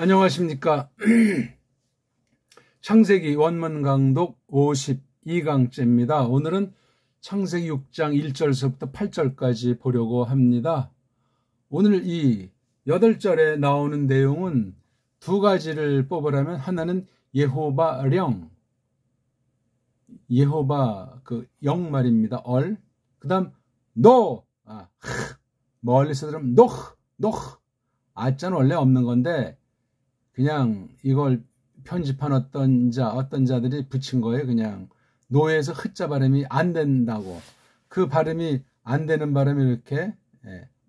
안녕하십니까. 창세기 원문 강독 52강째입니다. 오늘은 창세기 6장 1절서부터 8절까지 보려고 합니다. 오늘 이 8절에 나오는 내용은 두 가지를 뽑으라면 하나는 여호바령, 여호바 영 말입니다. 그 다음 노, 멀리서 들으면 노, 아자는 원래 없는 건데 그냥 이걸 편집한 어떤 자들이 붙인 거예요. 그냥 노에서 흐자 발음이 안 된다고. 그 발음이 안 되는 바람에 이렇게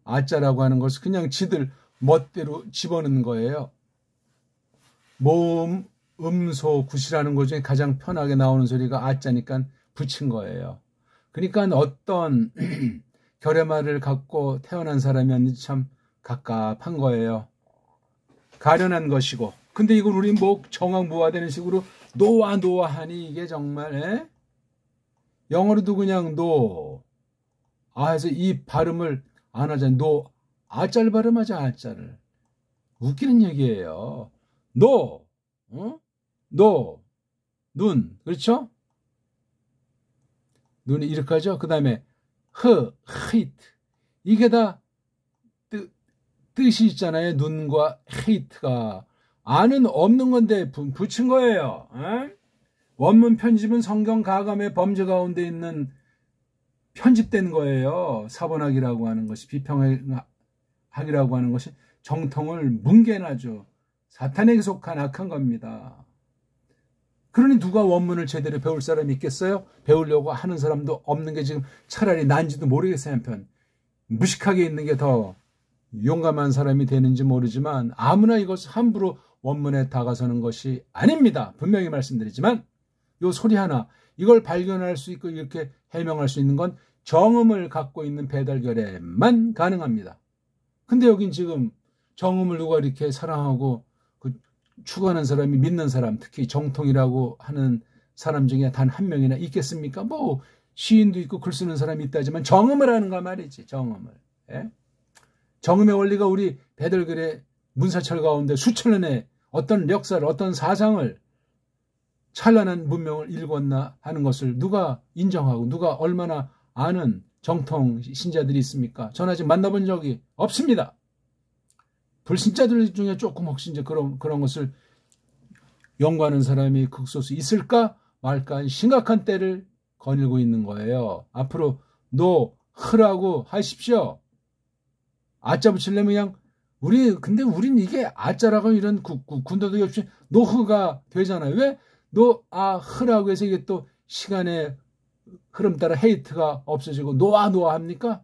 아자라고 하는 것을 그냥 지들 멋대로 집어넣는 거예요. 모음, 음소, 굿이라는 것 중에 가장 편하게 나오는 소리가 아자니까 붙인 거예요. 그러니까 어떤 결의말을 갖고 태어난 사람이었는지 참 갑갑한 거예요. 가련한 것이고. 근데 이걸 우리 뭐 정황부화되는 식으로 노아 하니 이게 정말 영어로도 그냥 노. 해서 이 발음을 안 하잖아요. 노. 아자를 발음하자, 아자를. 웃기는 얘기예요. 노. 노. 눈. 그렇죠? 눈이 이렇게 하죠. 그 다음에 히트. 이게 다 뜻이 있잖아요. 눈과 헤이트가. 아는 없는 건데 붙인 거예요. 원문 편집은 성경 가감의 범죄 가운데 있는 편집된 거예요. 사본학이라고 하는 것이, 비평학이라고 하는 것이 정통을 뭉개놔죠. 사탄에게 속한 악한 겁니다. 그러니 누가 원문을 제대로 배울 사람이 있겠어요? 배우려고 하는 사람도 없는 게 지금 차라리 난지도 모르겠어요. 한편 무식하게 있는 게 더 용감한 사람이 되는지 모르지만 아무나 이것을 함부로 원문에 다가서는 것이 아닙니다. 분명히 말씀드리지만 요 소리 하나, 이걸 발견할 수 있고 이렇게 해명할 수 있는 건 정음을 갖고 있는 배달결에만 가능합니다. 근데 여긴 지금 정음을 누가 이렇게 사랑하고 추구하는 사람이, 믿는 사람, 특히 정통이라고 하는 사람 중에 단 한 명이나 있겠습니까? 뭐 시인도 있고 글 쓰는 사람이 있다지만 정음을 하는가 말이지. 정음을. 정음의 원리가 우리 배달결의 문사철 가운데 수천 년의 어떤 역사를, 어떤 사상을, 찬란한 문명을 일궜나 하는 것을 누가 인정하고 누가 얼마나 아는 정통 신자들이 있습니까? 전 아직 만나본 적이 없습니다. 불신자들 중에 조금 혹시 이제 그런 것을 연구하는 사람이 극소수 있을까 말까 심각한 때를 거닐고 있는 거예요. 앞으로 흐라고 하십시오. 아자 붙이려면 그냥 근데 우린 이게 아자라고 이런 군더더기 없이 노흐가 되잖아요. 왜 흐라고 해서 이게 또 시간의 흐름 따라 헤이트가 없어지고 노아 합니까?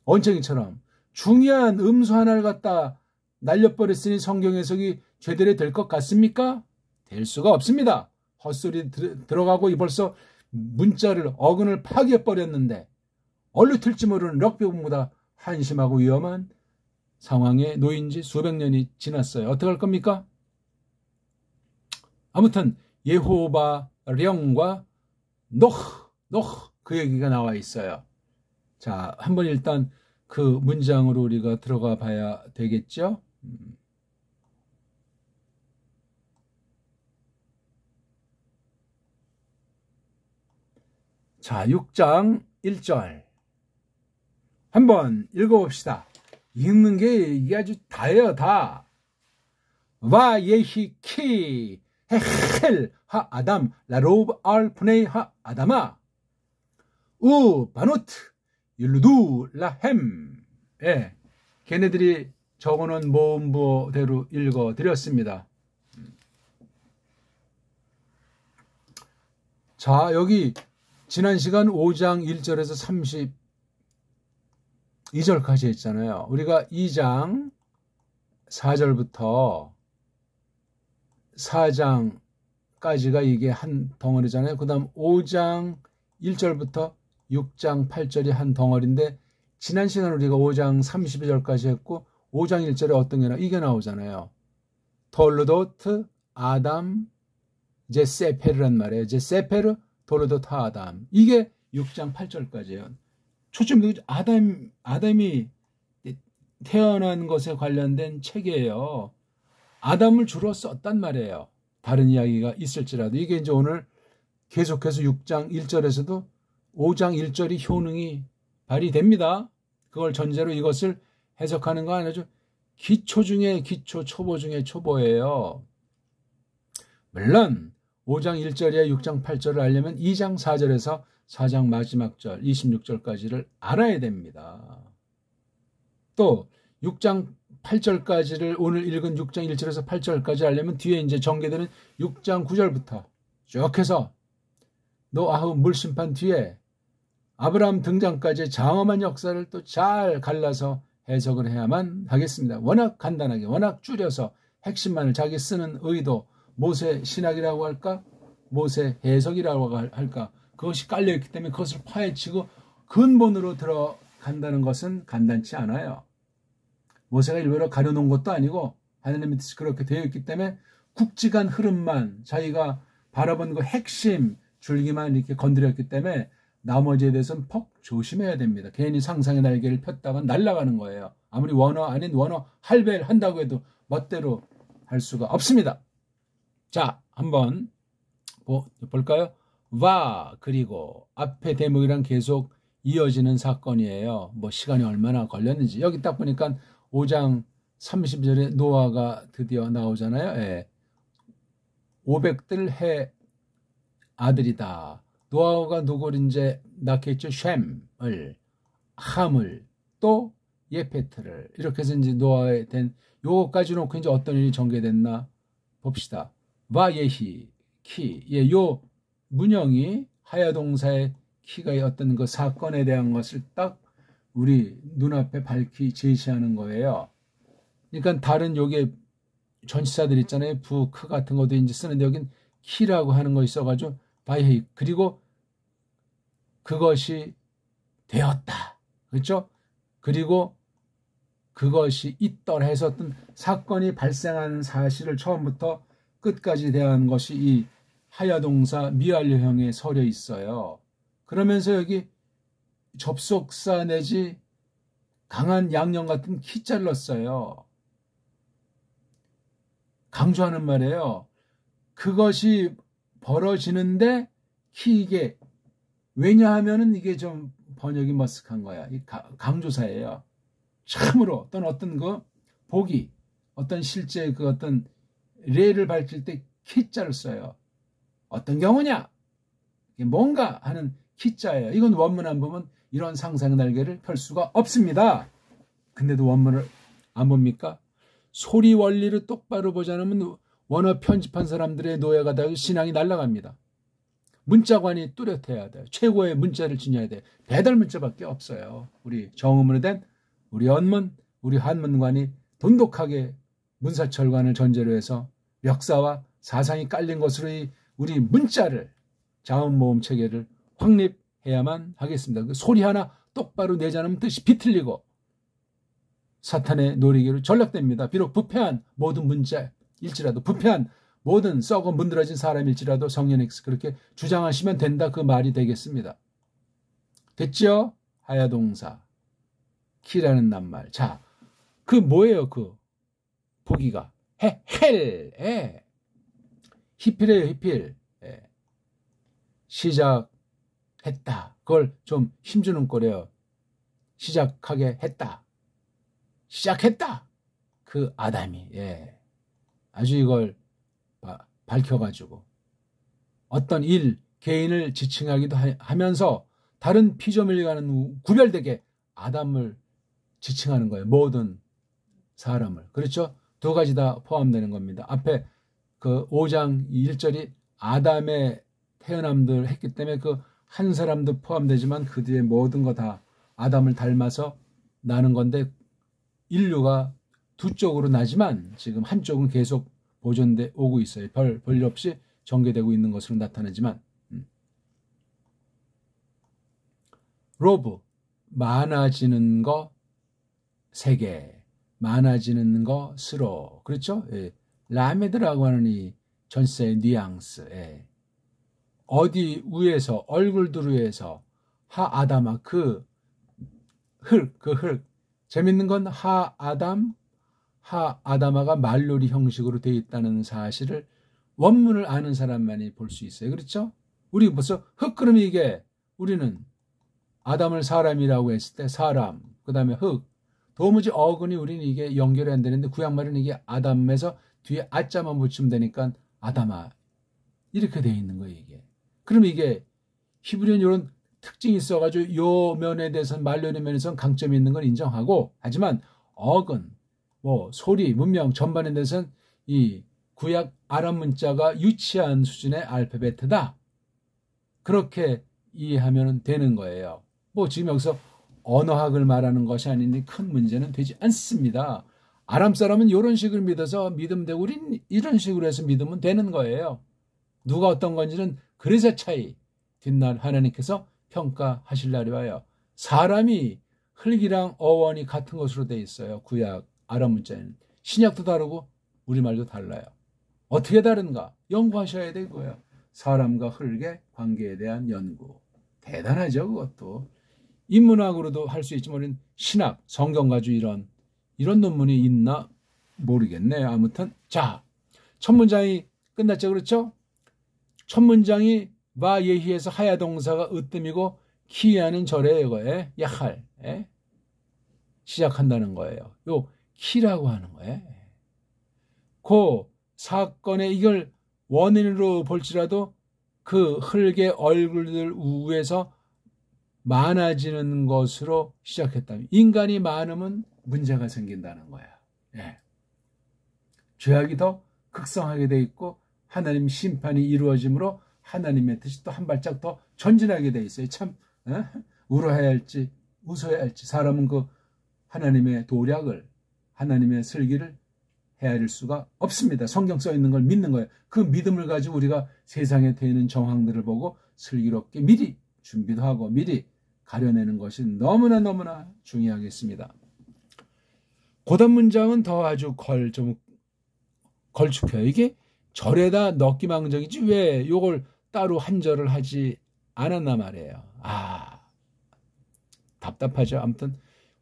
언쟁이처럼 중요한 음수 하나를 갖다 날려버렸으니 성경 해석이 제대로 될 것 같습니까? 될 수가 없습니다. 헛소리 들어가고 벌써 문자를, 어근을 파괴해버렸는데 얼루 튈지 모르는 럭비공보다 한심하고 위험한 상황에 놓인 지 수백 년이 지났어요. 어떻게 할 겁니까? 아무튼 여호바령과 노흐 그 얘기가 나와 있어요. 자, 한번 일단 그 문장으로 우리가 들어가 봐야 되겠죠? 자, 6장 1절 한번 읽어봅시다. 읽는 게 이게 아주 다예요, 다. 와 예히 키 헤헬 하 아담 라로브 알 푸네이 하 아담아 우 바누트 율루두 라햄. 걔네들이 적어놓은 모음부대로 읽어드렸습니다. 자, 여기 지난 시간 5장 1절에서 32절까지 했잖아요. 우리가 2장 4절부터 4장까지가 이게 한 덩어리잖아요. 그 다음 5장 1절부터 6장 8절이 한 덩어리인데 지난 시간 우리가 5장 32절까지 했고 5장 1절에 어떤 게 이게 나오잖아요. 톨르도트 아담 제세페르란 말이에요. 제세페르 톨르도트 아담. 이게 6장 8절까지예요. 초점이 아담이 태어난 것에 관련된 책이에요. 아담을 주로 썼단 말이에요. 다른 이야기가 있을지라도. 이게 이제 오늘 계속해서 6장 1절에서도 5장 1절이 효능이 발휘됩니다. 그걸 전제로 이것을 해석하는 건 아주 기초 중에 기초, 초보 중에 초보예요. 물론 5장 1절에 6장 8절을 알려면 2장 4절에서 4장 마지막 절 26절까지를 알아야 됩니다. 또 6장 8절까지를 오늘 읽은 6장 1절에서 8절까지 알려면 뒤에 이제 전개되는 6장 9절부터 쭉 해서 노아흐 물심판 뒤에 아브라함 등장까지 장엄한 역사를 또 잘 갈라서 해석을 해야만 하겠습니다. 워낙 간단하게, 워낙 줄여서 핵심만을 자기 쓰는 의도, 모세 신학이라고 할까? 모세 해석이라고 할까? 그것이 깔려있기 때문에 그것을 파헤치고 근본으로 들어간다는 것은 간단치 않아요. 모세가 일부러 가려놓은 것도 아니고 하나님의 뜻이 그렇게 되어 있기 때문에 굵직한 흐름만 자기가 바라본 그 핵심 줄기만 이렇게 건드렸기 때문에 나머지에 대해서는 퍽 조심해야 됩니다. 괜히 상상의 날개를 폈다가 날아가는 거예요. 아무리 원어 아닌 원어 할배를 한다고 해도 멋대로 할 수가 없습니다. 자, 한번 볼까요? 와 그리고 앞에 대목이랑 계속 이어지는 사건이에요. 뭐 시간이 얼마나 걸렸는지. 여기 딱 보니까 5장 30절에 노아가 드디어 나오잖아요. 예. 500들 해 아들이다. 노아가 누구를 이제 낳겠죠? 셈을, 함을, 또 예페트를. 이렇게 해서 이제 노아에 된 요거까지 놓고 이제 어떤 일이 전개됐나 봅시다. 와예히, 키. 예, 요 문형이 하야동사의 키가 어떤 그 사건에 대한 것을 딱 우리 눈앞에 밝히 제시하는 거예요. 그러니까 다른 요게 전치사들 있잖아요. 부, 크 같은 것도 이제 쓰는데 여긴 키라고 하는 거 있어가지고 바이헤이. 그리고 그것이 되었다. 그렇죠? 그리고 그것이 있더라 해서 어떤 사건이 발생한 사실을 처음부터 끝까지 대한 것이 이 하야동사 미완료형에 서려 있어요. 그러면서 여기 접속사 내지 강한 양념 같은 키자를 넣었어요. 강조하는 말이에요. 그것이 벌어지는데 키이게. 왜냐하면은 이게 좀 번역이 머쓱한 거야. 이 강조사예요. 참으로 어떤 그 보기, 어떤 실제 그 어떤 레를 밝힐 때 키자를 써요. 어떤 경우냐? 뭔가 하는 키자예요. 이건 원문 안 보면 이런 상상의 날개를 펼 수가 없습니다. 근데도 원문을 안 봅니까? 소리 원리를 똑바로 보지 않으면 원어 편집한 사람들의 노예가 되고 신앙이 날아갑니다. 문자관이 뚜렷해야 돼요. 최고의 문자를 지녀야 돼요. 배달 문자밖에 없어요. 우리 정음으로 된 우리 언문, 우리 한문관이 돈독하게 문사철관을 전제로 해서 역사와 사상이 깔린 것으로 우리 문자를 자음모음 체계를 확립해야만 하겠습니다. 그 소리 하나 똑바로 내지 않으면 뜻이 비틀리고 사탄의 놀이기로 전락됩니다. 비록 부패한 모든 문자일지라도, 부패한 모든 썩어 문드러진 사람일지라도 성령께서 그렇게 주장하시면 된다, 그 말이 되겠습니다. 됐죠? 하야동사 키라는 낱말. 자, 그 뭐예요? 그 보기가 헬 히필이에요. 히필. 시작했다. 그걸 좀 힘주는 거래요. 시작하게 했다. 시작했다. 그 아담이 아주 이걸 밝혀가지고 어떤 일, 개인을 지칭하기도 하면서 다른 피조물과는 구별되게 아담을 지칭하는 거예요. 모든 사람을. 그렇죠? 두 가지 다 포함되는 겁니다. 앞에 그 5장 1절이 아담의 태어남들 했기 때문에 그 한 사람도 포함되지만 그 뒤에 모든 거 다 아담을 닮아서 나는 건데 인류가 두 쪽으로 나지만 지금 한쪽은 계속 보존돼 오고 있어요. 별 없이 전개되고 있는 것으로 나타나지만 로브 많아지는 거 세계, 많아지는 것으로. 그렇죠? 라메드라고 하는 이 전세의 뉘앙스. 어디 위에서, 얼굴들 위에서 하아담아 그 흙 재밌는 건 하아담아가 말놀이 형식으로 되어 있다는 사실을 원문을 아는 사람만이 볼 수 있어요. 그렇죠? 우리 벌써 흙 그러면 이게 우리는 아담을 사람이라고 했을 때 사람, 그 다음에 흙, 도무지 어근이 우리는 이게 연결이 안 되는데 구약말은 이게 아담에서 뒤에 아자만 붙이면 되니까 아담아 이렇게 되어 있는 거예요. 이게. 그러면 이게 히브리어는 이런 특징이 있어가지고 요 면에 대해서는 말놀이 면에서는 강점이 있는 걸 인정하고, 하지만 어근, 뭐 소리, 문명 전반에 대해서는 이 구약 아람 문자가 유치한 수준의 알파벳이다. 그렇게 이해하면 되는 거예요. 뭐 지금 여기서 언어학을 말하는 것이 아니니 큰 문제는 되지 않습니다. 아람 사람은 이런 식으로 믿어서 믿으면 되고 우린 이런 식으로 해서 믿으면 되는 거예요. 누가 어떤 건지는 그래서 차이 뒷날 하나님께서 평가하실 날이 와요. 사람이 흙이랑 어원이 같은 것으로 돼 있어요. 구약 아람 문자에는. 신약도 다르고 우리말도 달라요. 어떻게 다른가? 연구하셔야 되고요. 사람과 흙의 관계에 대한 연구. 대단하죠, 그것도. 인문학으로도 할 수 있지만 신학, 성경 가지고 이런 논문이 있나 모르겠네요. 아무튼 자, 첫 문장이 끝났죠, 그렇죠? 첫 문장이 바 예히에서 하야 동사가 으뜸이고 키하는 절에 이거에 야할 시작한다는 거예요. 요 키라고 하는 거예요. 그 사건에 이걸 원인으로 볼지라도 그 흙의 얼굴들 위에서 많아지는 것으로 시작했다면 인간이 많으면 문제가 생긴다는 거야. 예. 죄악이 더 극성하게 돼 있고 하나님 심판이 이루어짐으로 하나님의 뜻이 또 한 발짝 더 전진하게 돼 있어요. 참 울어야 할지 웃어야 할지 사람은 그 하나님의 도략을 하나님의 슬기를 헤아릴 수가 없습니다. 성경 써 있는 걸 믿는 거예요. 그 믿음을 가지고 우리가 세상에 되는 정황들을 보고 슬기롭게 미리 준비도 하고 미리 가려내는 것이 너무나 중요하겠습니다. 고단 문장은 더 아주 좀 걸쭉해요. 이게 절에다 넣기망정이지 왜 이걸 따로 한 절을 하지 않았나 말이에요. 답답하죠. 아무튼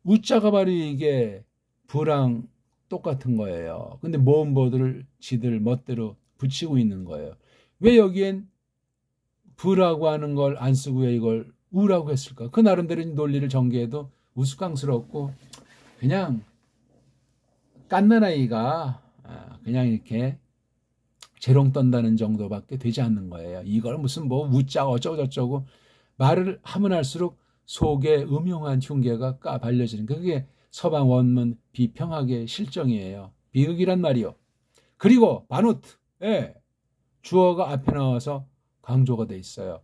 우자가 바로 이게 부랑 똑같은 거예요. 근데 모음보들을 지들 멋대로 붙이고 있는 거예요. 왜 여기엔 부라고 하는 걸 안 쓰고 왜 이걸 우라고 했을까? 그 나름대로 논리를 전개해도 우스꽝스럽고 그냥 깐난 아이가 그냥 이렇게 재롱 떤다는 정도밖에 되지 않는 거예요. 이걸 무슨 뭐 우짜 어쩌고저쩌고 말을 하면 할수록 속에 음흉한 흉계가 까발려지는 그게 서방 원문 비평학의 실정이에요. 비극이란 말이요. 그리고 바노트, 주어가 앞에 나와서 강조가 돼 있어요.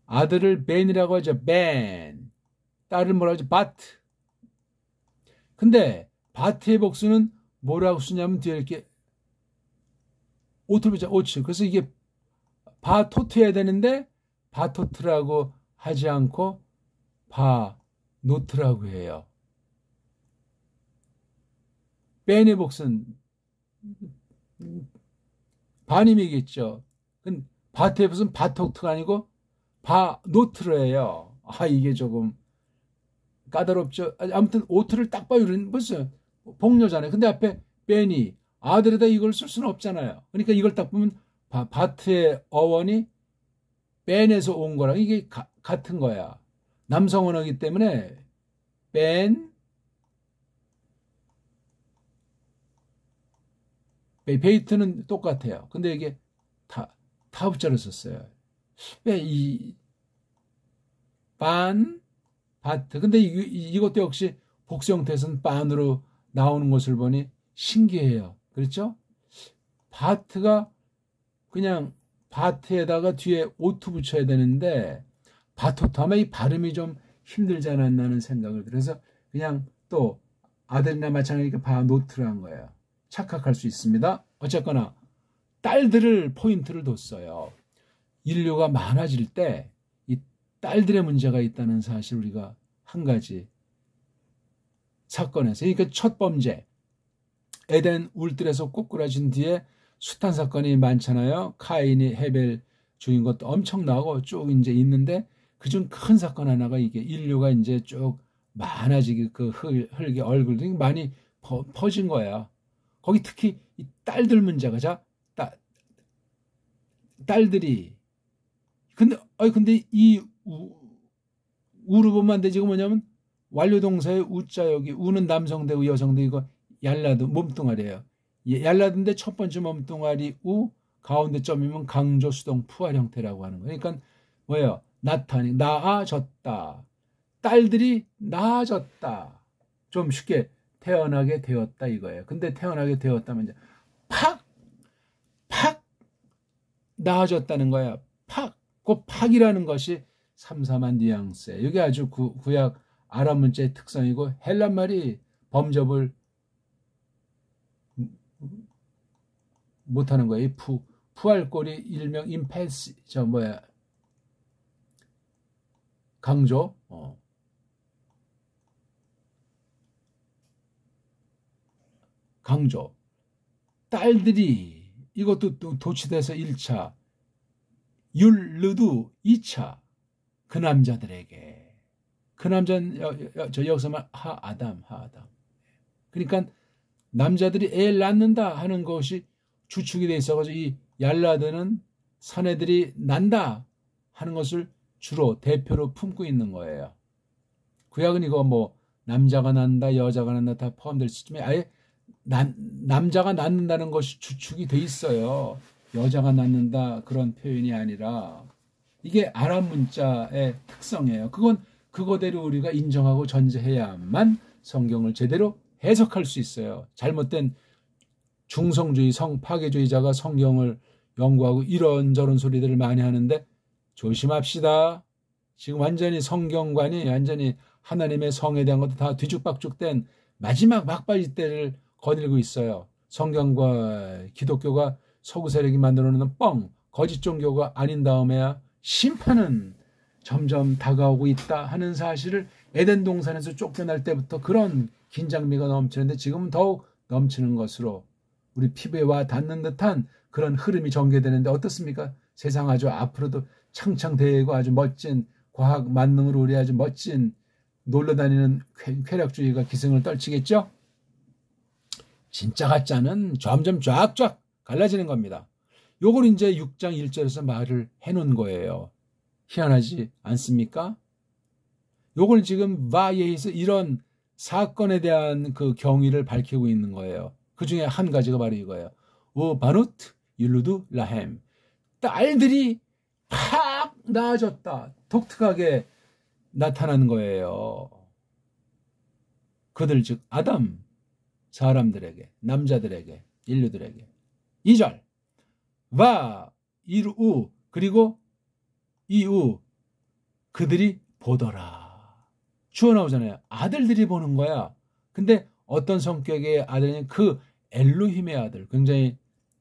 아들을 벤이라고 하죠. 벤. 딸을 뭐라고 하죠? 바트. 근데 바트의 복수는 뭐라고 쓰냐면 뒤에 이렇게 오트를 붙여 오츠. 그래서 이게 바토트 해야 되는데 바토트라고 하지 않고 바노트라고 해요. 벤의 복수는 바님이겠죠. 바트의 복수는 바토트가 아니고 바노트로 해요. 이게 조금 까다롭죠. 아무튼 오트를 딱 봐요. 무슨 복녀잖아요. 근데 앞에 벤이 아들에다 이걸 쓸 수는 없잖아요. 그러니까 이걸 딱 보면 바트의 어원이 벤에서 온 거랑 이게 같은 거야. 남성 언어이기 때문에 벤, 베이트는 똑같아요. 근데 이게 타업자를 썼어요. 왜 바트. 근데 이것도 역시 복수 형태에서는 반으로 나오는 것을 보니 신기해요. 그렇죠? 바트가 그냥 바트에다가 뒤에 오트 붙여야 되는데 바토트 하면 이 발음이 좀 힘들지 않았나 하는 생각을 들어서 그냥 또 아들이나 마찬가지니까 바노트를 한 거예요. 착각할 수 있습니다. 어쨌거나 딸들을 포인트를 뒀어요. 인류가 많아질 때 이 딸들의 문제가 있다는 사실 우리가 한 가지 사건에서 그러니까 첫 범죄 에덴 울들에서 꼬꾸라진 뒤에 숱한 사건이 많잖아요. 카인이 헤벨 죽인 것도 엄청나고 쭉 이제 있는데 그중 큰 사건 하나가 이게 인류가 이제 쭉 많아지게 그 흙의 얼굴들이 많이 퍼진 거야. 거기 특히 이 딸들 문제가 자 딸들이 근데 이 우로 보면 안 돼. 지금 뭐냐면 완료동사의 우자 여기 우는 남성대우 여성대 이거 얄라드 몸뚱아리예요. 얄라드인데 첫 번째 몸뚱아리 우 가운데 점이면 강조 수동 푸할 형태라고 하는 거예요. 그러니까 뭐예요? 나아졌다. 딸들이 나아졌다. 좀 쉽게 태어나게 되었다 이거예요. 근데 태어나게 되었다면 이제 팍 나아졌다는 거야. 그 팍이라는 것이 삼삼한 뉘앙스예요. 이게 아주 구약 아랍 문자의 특성이고 헬란 말이 범접을 못하는 거예요. 푸할 꼴이 일명 임패스 강조 강조 딸들이 이것도 도치돼서 1차 율르두 2차 그 남자들에게 그 남자는 저 여기서만 하아담 그러니까 남자들이 애를 낳는다 하는 것이 주축이 돼 있어가지고 이 얄라드는 사내들이 난다 하는 것을 주로 대표로 품고 있는 거예요. 구약은 이거 뭐 남자가 난다 여자가 난다 다 포함될 수있지만 아예 남자가 낳는다는 것이 주축이 돼 있어요. 여자가 낳는다 그런 표현이 아니라 이게 아랍 문자의 특성이에요. 그건 그거대로 우리가 인정하고 전제해야만 성경을 제대로 해석할 수 있어요. 잘못된 중성주의 성파괴주의자가 성경을 연구하고 이런저런 소리들을 많이 하는데 조심합시다. 지금 완전히 성경관이 완전히 하나님의 성에 대한 것도 다 뒤죽박죽된 마지막 막바지 때를 거닐고 있어요. 성경과 기독교가 서구 세력이 만들어놓는 거짓 종교가 아닌 다음에야 심판은 점점 다가오고 있다 하는 사실을 에덴 동산에서 쫓겨날 때부터 그런 긴장미가 넘치는데 지금은 더욱 넘치는 것으로 우리 피부에 와 닿는 듯한 그런 흐름이 전개되는데 어떻습니까? 세상 아주 앞으로도 창창대고 아주 멋진 과학 만능으로 우리 아주 멋진 놀러다니는 쾌락주의가 기승을 떨치겠죠? 진짜 가짜는 점점 쫙쫙 갈라지는 겁니다. 요걸 이제 6장 1절에서 말을 해놓은 거예요. 희한하지 않습니까? 요걸 지금 바예에서 이런 사건에 대한 그 경위를 밝히고 있는 거예요. 그 중에 한 가지가 바로 이거예요. 바누트 율루드 라햄. 딸들이 팍 나아졌다. 독특하게 나타난 거예요. 그들 즉 아담 사람들에게 남자들에게 인류들에게 2절 와 이루 그리고 이우 그들이 보더라. 주어 나오잖아요. 아들들이 보는 거야. 근데 어떤 성격의 아들은 그 엘로힘의 아들 굉장히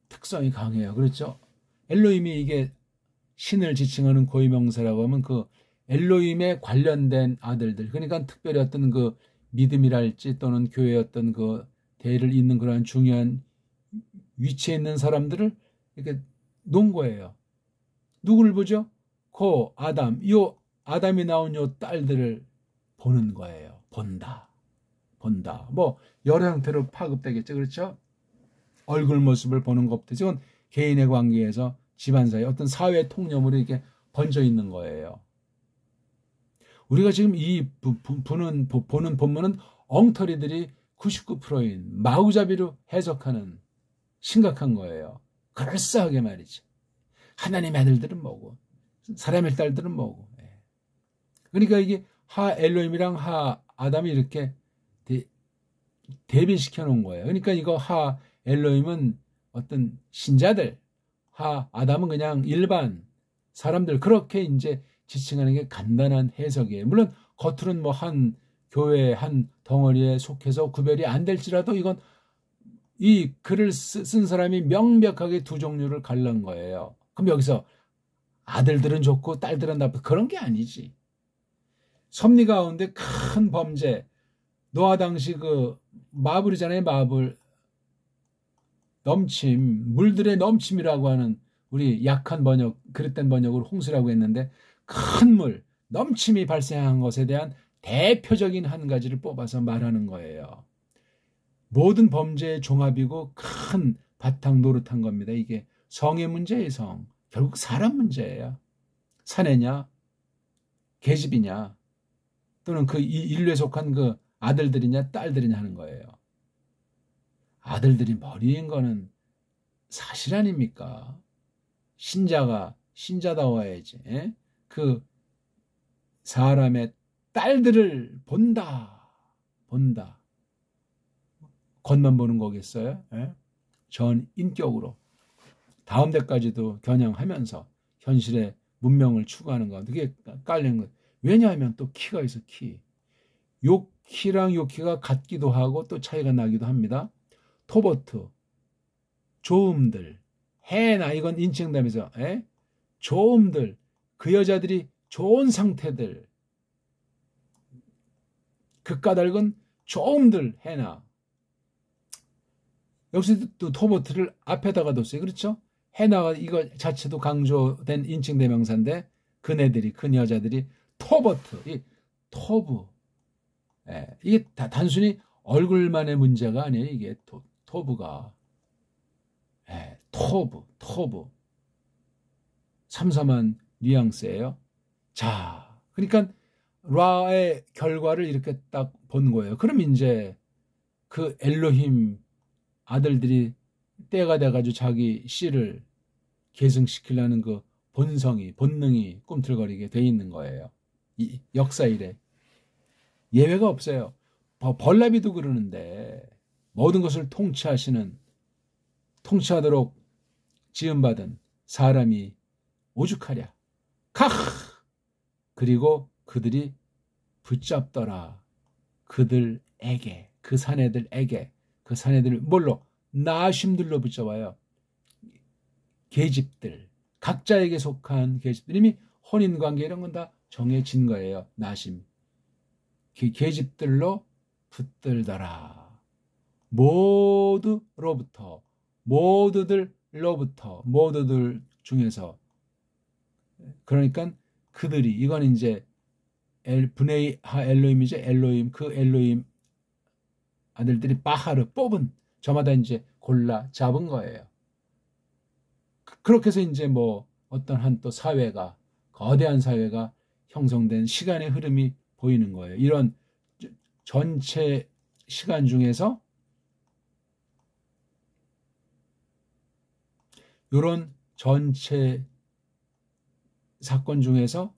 특성이 강해요. 그렇죠? 엘로힘이 이게 신을 지칭하는 고유명사라고 하면 그 엘로힘에 관련된 아들들 그러니까 특별히 어떤 그 믿음이랄지 또는 교회의 어떤 그 대를 잇는 그러한 중요한 위치에 있는 사람들을 이렇게 놓은 거예요. 누구를 보죠? 아담. 요 아담이 나온 요 딸들을 보는 거예요. 본다. 뭐 여러 형태로 파급되겠죠. 그렇죠? 얼굴 모습을 보는 것부터 지금 개인의 관계에서 집안 사이 어떤 사회 통념으로 이렇게 번져 있는 거예요. 우리가 지금 이 보는 본문은 엉터리들이 99%인 마구잡이로 해석하는 심각한 거예요. 그럴싸하게 말이죠. 하나님의 아들들은 뭐고 사람의 딸들은 뭐고. 그러니까 이게 하 엘로힘이랑 하 아담이 이렇게 대비시켜 놓은 거예요. 그러니까 이거 하 엘로힘은 어떤 신자들, 하 아담은 그냥 일반 사람들 그렇게 이제 지칭하는 게 간단한 해석이에요. 물론 겉으로는 뭐 한 교회 한 덩어리에 속해서 구별이 안 될지라도 이건 이 글을 쓴 사람이 명백하게 두 종류를 갈른 거예요. 그럼 여기서 아들들은 좋고 딸들은 나쁘고 그런 게 아니지. 섭리 가운데 큰 범죄. 노아 당시 그 마블이잖아요. 마블. 넘침. 물들의 넘침이라고 하는 우리 약한 번역, 그릇된 번역으로 홍수라고 했는데 큰 물, 넘침이 발생한 것에 대한 대표적인 한 가지를 뽑아서 말하는 거예요. 모든 범죄의 종합이고 큰 바탕 노릇한 겁니다. 이게 성의 문제예요. 성. 결국 사람 문제예요. 사내냐 계집이냐 또는 그 인류에 속한 그 아들들이냐 딸들이냐 하는 거예요. 아들들이 머리인 거는 사실 아닙니까? 신자가 신자다워야지. 에? 그 사람의 딸들을 본다. 겉만 보는 거겠어요? 에? 전 인격으로 다음 대까지도 겨냥하면서 현실의 문명을 추구하는 거. 그게 깔리는 거예요. 왜냐하면 또 키가 있어. 키. 요 키랑 요 키가 같기도 하고 또 차이가 나기도 합니다. 토버트, 조음들, 해나 이건 인칭담에서 조음들, 그 여자들이 좋은 상태들, 그 까닭은 조음들 해나. 여기서 또 토버트를 앞에다가 뒀어요. 그렇죠? 해나가 이거 자체도 강조된 인칭대명사인데 그네들이 큰 여자들이 토버트, 이 토브, 이게 다 단순히 얼굴만의 문제가 아니에요. 이게 토브가 토브 삼삼한 뉘앙스예요. 자, 그러니까 라의 결과를 이렇게 딱 본 거예요. 그럼 이제 그 엘로힘 아들들이 때가 돼가지고 자기 씨를 계승시키려는 그 본능이 꿈틀거리게 돼 있는 거예요. 이 역사 이래 예외가 없어요. 벌라비도 그러는데 모든 것을 통치하도록 지음받은 사람이 오죽하랴. 그리고 그들이 붙잡더라. 그들에게, 그 사내들을 뭘로? 나심들로 붙잡아요. 계집들, 각자에게 속한 계집들. 이미 혼인관계 이런 건 다 정해진 거예요. 나심. 계집들로 붙들더라. 모두들 중에서. 그러니까 그들이, 이건 이제 분의 하 엘로힘이죠. 엘로힘, 그 엘로힘 아들들이 바하르 뽑은, 저마다 이제 골라 잡은 거예요. 그렇게 해서 이제 뭐 어떤 한 또 사회가, 거대한 사회가 형성된 시간의 흐름이 보이는 거예요. 이런 전체 시간 중에서 이런 전체 사건 중에서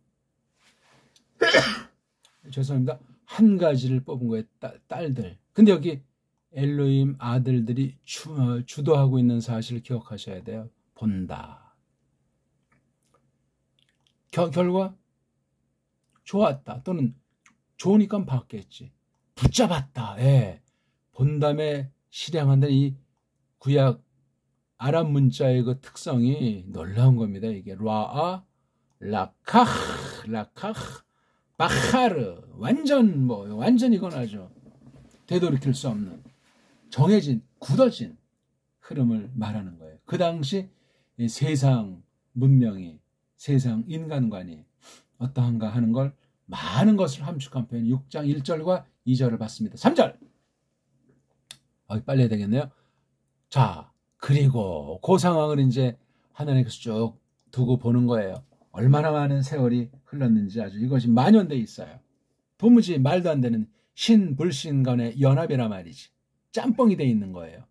죄송합니다. 한 가지를 뽑은 거예요. 딸들. 근데 여기 엘로힘 아들들이 주도하고 있는 사실을 기억하셔야 돼요. 본다. 결과 좋았다. 또는 좋으니까 봤겠지. 붙잡았다. 본담에 실행한다는 이 구약 아랍 문자의 그 특성이 놀라운 겁니다. 이게 라아, 라카흐, 바하르, 완전 이건 아주 되돌이킬 수 없는 정해진, 굳어진 흐름을 말하는 거예요. 그 당시 세상 문명이, 세상 인간관이 어떠한가 하는 걸, 많은 것을 함축한 표현 6장 1절과 2절을 봤습니다. 3절. 빨리 해야 되겠네요. 자, 그리고 그 상황을 이제 하나님께서 쭉 두고 보는 거예요. 얼마나 많은 세월이 흘렀는지 아주 이것이 만연돼 있어요. 도무지 말도 안 되는 신불신 간의 연합이라 말이지. 짬뽕이 돼 있는 거예요.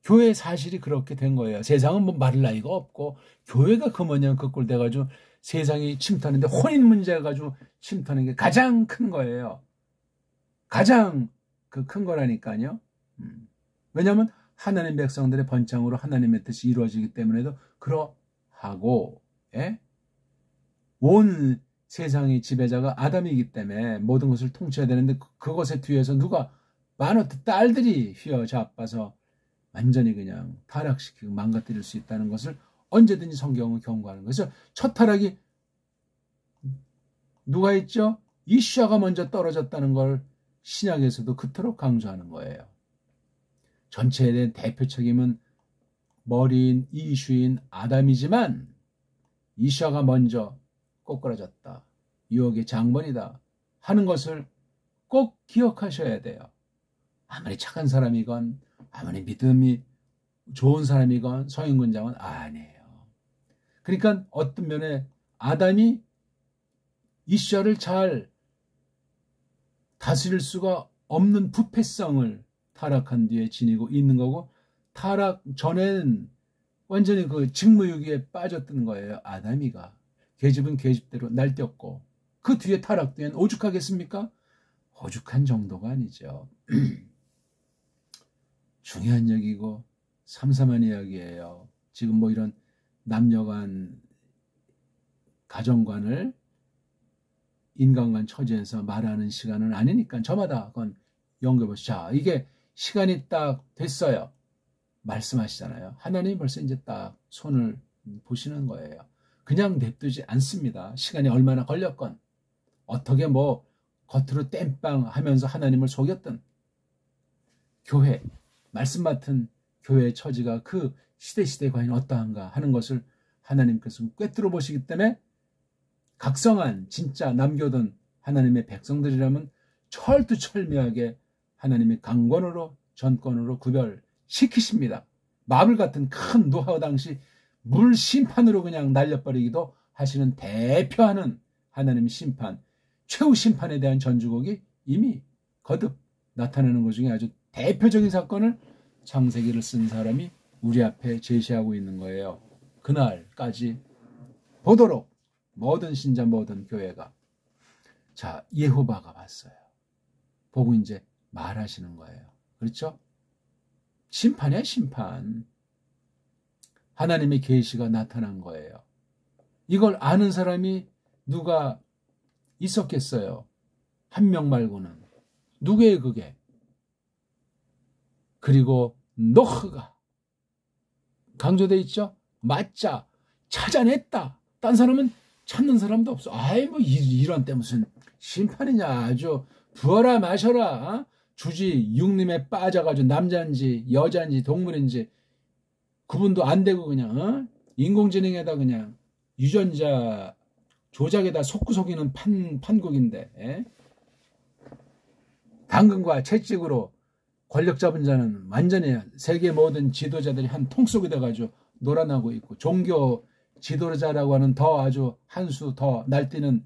교회 사실이 그렇게 된 거예요. 세상은 뭐 말할 나위가 없고 교회가 그 뭐냐 그 꼴 돼가지고 세상이 침투하는데 혼인 문제가 가지고 침투하는 게 가장 큰 거예요. 가장 그 큰 거라니까요. 왜냐하면 하나님 백성들의 번창으로 하나님의 뜻이 이루어지기 때문에도 그러하고, 온 세상의 지배자가 아담이기 때문에 모든 것을 통치해야 되는데 그것의 뒤에서 누가 많은 딸들이 휘어잡아서 완전히 그냥 타락시키고 망가뜨릴 수 있다는 것을 언제든지 성경은 경고하는 거죠. 첫 타락이 누가 했죠? 이슈아가 먼저 떨어졌다는 걸 신약에서도 그토록 강조하는 거예요. 전체에 대한 대표 책임은 머리인 이슈인 아담이지만 이슈아가 먼저 꼬꾸라졌다. 유혹의 장본이다 하는 것을 꼭 기억하셔야 돼요. 아무리 착한 사람이건 아무리 믿음이 좋은 사람이건 서인군장은 아니에요. 그러니까 어떤 면에 아담이 이샤를 잘 다스릴 수가 없는 부패성을 타락한 뒤에 지니고 있는 거고, 타락 전에는 완전히 그 직무유기에 빠졌던 거예요. 아담이가. 계집은 계집대로 날뛰었고, 그 뒤에 타락 뒤엔 오죽하겠습니까? 오죽한 정도가 아니죠. 중요한 얘기고 삼삼한 이야기예요. 지금 뭐 이런 남녀간 가정관을 인간관 처지에서 말하는 시간은 아니니까 저마다 그건 연구해보시죠. 자, 이게 시간이 딱 됐어요. 말씀하시잖아요. 하나님이 벌써 이제 딱 손을 보시는 거예요. 그냥 냅두지 않습니다. 시간이 얼마나 걸렸건, 어떻게 뭐 겉으로 땜빵 하면서 하나님을 속였던 교회, 말씀 맡은 교회의 처지가 그 시대에 과연 어떠한가 하는 것을 하나님께서 꿰뚫어 보시기 때문에 각성한 진짜 남겨둔 하나님의 백성들이라면 철두철미하게 하나님의 강권으로 전권으로 구별시키십니다. 마블 같은 큰 노하우 당시 물 심판으로 그냥 날려버리기도 하시는 대표하는 하나님의 심판, 최후 심판에 대한 전주곡이 이미 거듭 나타나는 것 중에 아주 대표적인 사건을 창세기를 쓴 사람이 우리 앞에 제시하고 있는 거예요. 그날까지 보도록 모든 신자 모든 교회가. 자, 예호바가 왔어요. 보고 이제 말하시는 거예요. 그렇죠? 심판이야, 심판. 하나님의 계시가 나타난 거예요. 이걸 아는 사람이 누가 있었겠어요? 한 명 말고는. 누구예요, 그게? 그리고 노흐가 강조되어 있죠? 맞자, 찾아냈다. 딴 사람은 찾는 사람도 없어. 아이, 뭐 이런 때 무슨 심판이냐. 아주 부어라 마셔라. 어? 주지 육림에 빠져가지고 남자인지 여자인지 동물인지 구분도 안 되고 그냥 어? 인공지능에다 그냥 유전자 조작에다 속구속이는 판국인데, 에? 당근과 채찍으로 권력 잡은 자는 완전히 세계 모든 지도자들이 한 통속이 돼가지고 놀아나고 있고, 종교 지도자라고 하는 더 아주 한 수 더 날뛰는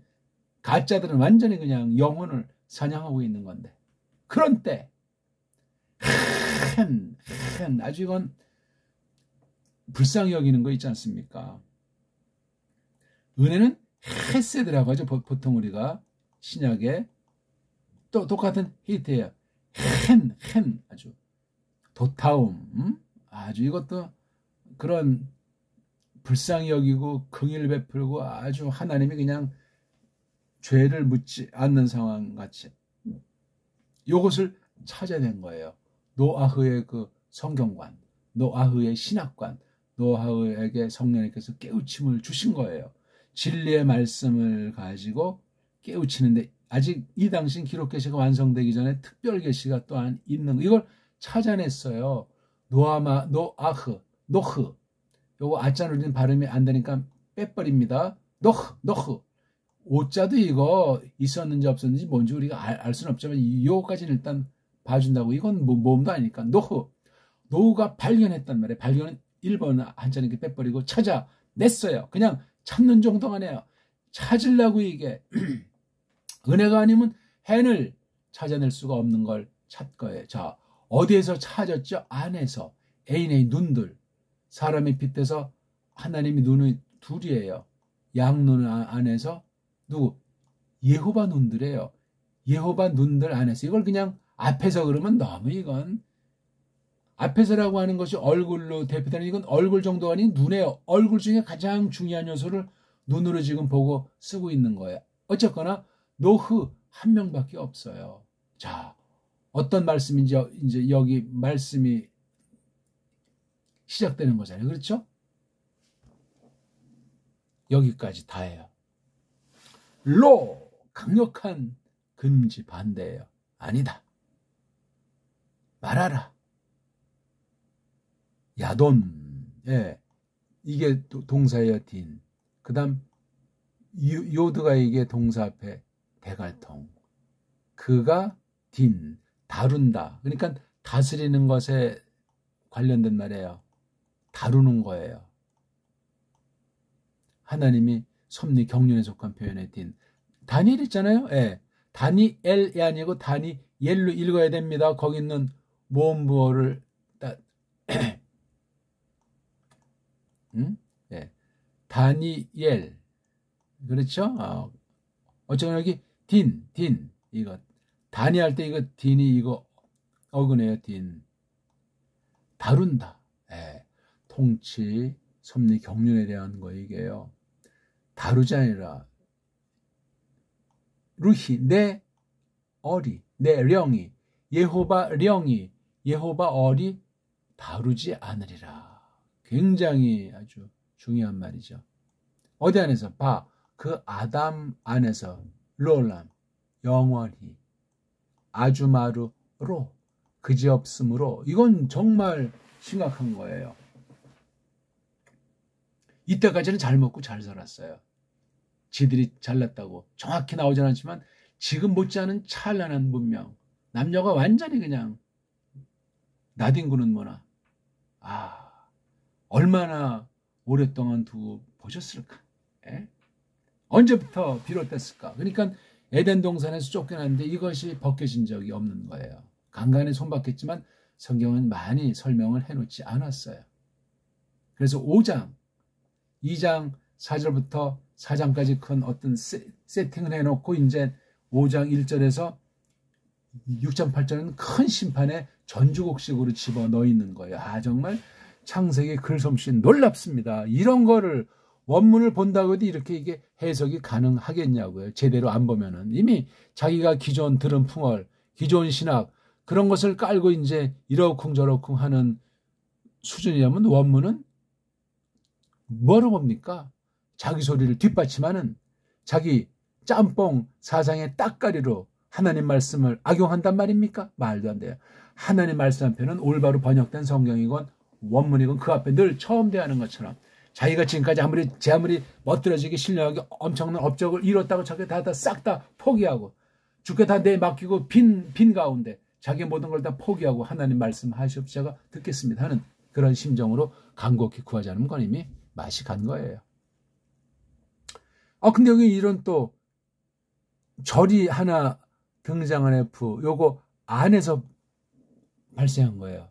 가짜들은 완전히 그냥 영혼을 사냥하고 있는 건데, 그런 때 아주 이건 불쌍히 여기는 거 있지 않습니까? 은혜는 헤세드라고 하죠. 보통 우리가 신약에 또 똑같은 히트예요. 아주 도타움, 아주 이것도 그런 불쌍히 여기고 긍휼 베풀고 아주 하나님이 그냥 죄를 묻지 않는 상황 같이 이것을 찾아낸 거예요. 노아흐의 그 성경관, 노아흐의 신학관, 노아흐에게 성령님께서 깨우침을 주신 거예요. 진리의 말씀을 가지고 깨우치는데 아직 이 당시 기록 계시가 완성되기 전에 특별 계시가 또한 있는 거. 이걸 찾아냈어요. 노흐. 요거 아자누리는 발음이 안 되니까 빼버립니다. 노흐. 오자도 이거 있었는지 없었는지 뭔지 우리가 알 수는 없지만 요거까지는 일단 봐준다고. 이건 모음도 아니니까. 노후가 발견했단 말이에요. 발견은 1번 한자는 빼버리고 찾아냈어요. 그냥 찾는 정도만 해요. 찾으려고 이게 은혜가 아니면 헨을 찾아낼 수가 없는 걸 찾 거예요. 자, 어디에서 찾았죠? 안에서. 애인의 눈들. 사람이 빗대서 하나님이 눈이 둘이에요. 양눈 안에서 누구? 예호바 눈들이에요. 예호바 눈들 안에서. 이걸 그냥 앞에서 그러면 너무 이건 앞에서라고 하는 것이 얼굴로 대표되는, 이건 얼굴 정도가 아닌 눈의 얼굴 중에 가장 중요한 요소를 눈으로 지금 보고 쓰고 있는 거예요. 어쨌거나 노흐 한 명밖에 없어요. 자, 어떤 말씀인지 이제 여기 말씀이 시작되는 거잖아요. 그렇죠? 여기까지 다예요. 강력한 금지 반대예요. 아니다. 말하라. 야돈. 예. 이게 동사예요. 딘. 그 다음 요드가 이게 동사 앞에 대갈통. 그가 딘, 다룬다. 그러니까 다스리는 것에 관련된 말이에요. 다루는 거예요. 하나님이 섭리 경륜에 속한 표현의 딘. 다니엘 있잖아요. 예. 다니엘이 아니고 다니엘로 읽어야 됩니다. 거기 있는 모음부어를 예. 다니엘. 그렇죠? 어쩌면 여기 딘 이거 다니할 때 이거 딘이 이거 어그네요. 딘. 다룬다. 예. 통치, 섭리, 경륜에 대한 거 이게요. 다루지 아니라 루히 내 어리 내 령이 예호바 령이 예호바 어리 다루지 않으리라. 굉장히 아주 중요한 말이죠. 어디 안에서 그 아담 안에서 롤람 영원히 아주마루로 그지없음으로. 이건 정말 심각한 거예요. 이때까지는 잘 먹고 잘 살았어요. 지들이 잘났다고 정확히 나오진 않지만 지금 못지않은 찬란한 문명, 남녀가 완전히 그냥 나뒹구는 문화. 얼마나 오랫동안 두고 보셨을까? 예? 언제부터 비롯됐을까? 그러니까 에덴 동산에서 쫓겨났는데 이것이 벗겨진 적이 없는 거예요. 간간히 손봤겠지만 성경은 많이 설명을 해놓지 않았어요. 그래서 5장, 2장 4절부터 4장까지 큰 어떤 세팅을 해놓고 이제 5장 1절에서 6장 8절은 큰 심판에 전주곡식으로 집어넣어 있는 거예요. 정말 창세기 글솜씨 놀랍습니다. 이런 거를 원문을 본다고 해도 이렇게 이게 해석이 가능하겠냐고요. 제대로 안 보면은. 이미 자기가 기존 들은 풍월, 기존 신학 그런 것을 깔고 이제 이러쿵저러쿵 하는 수준이라면 원문은 뭐로 봅니까? 자기 소리를 뒷받침하는 자기 짬뽕 사상의 따까리로 하나님 말씀을 악용한단 말입니까? 말도 안 돼요. 하나님 말씀 한편은 올바로 번역된 성경이건 원문이건 그 앞에 늘 처음 대하는 것처럼 자기가 지금까지 아무리 멋들어지게 신령하게 엄청난 업적을 이뤘다고 저게 싹 다 포기하고 주께 다 내 맡기고 빈 가운데 자기 모든 걸 다 포기하고 하나님 말씀하시옵소서 제가 듣겠습니다 하는 그런 심정으로 간곡히 구하지 않으면 건 이미 맛이 간 거예요. 근데 여기 이런 또 절이 하나 등장한 F, 요거 안에서 발생한 거예요.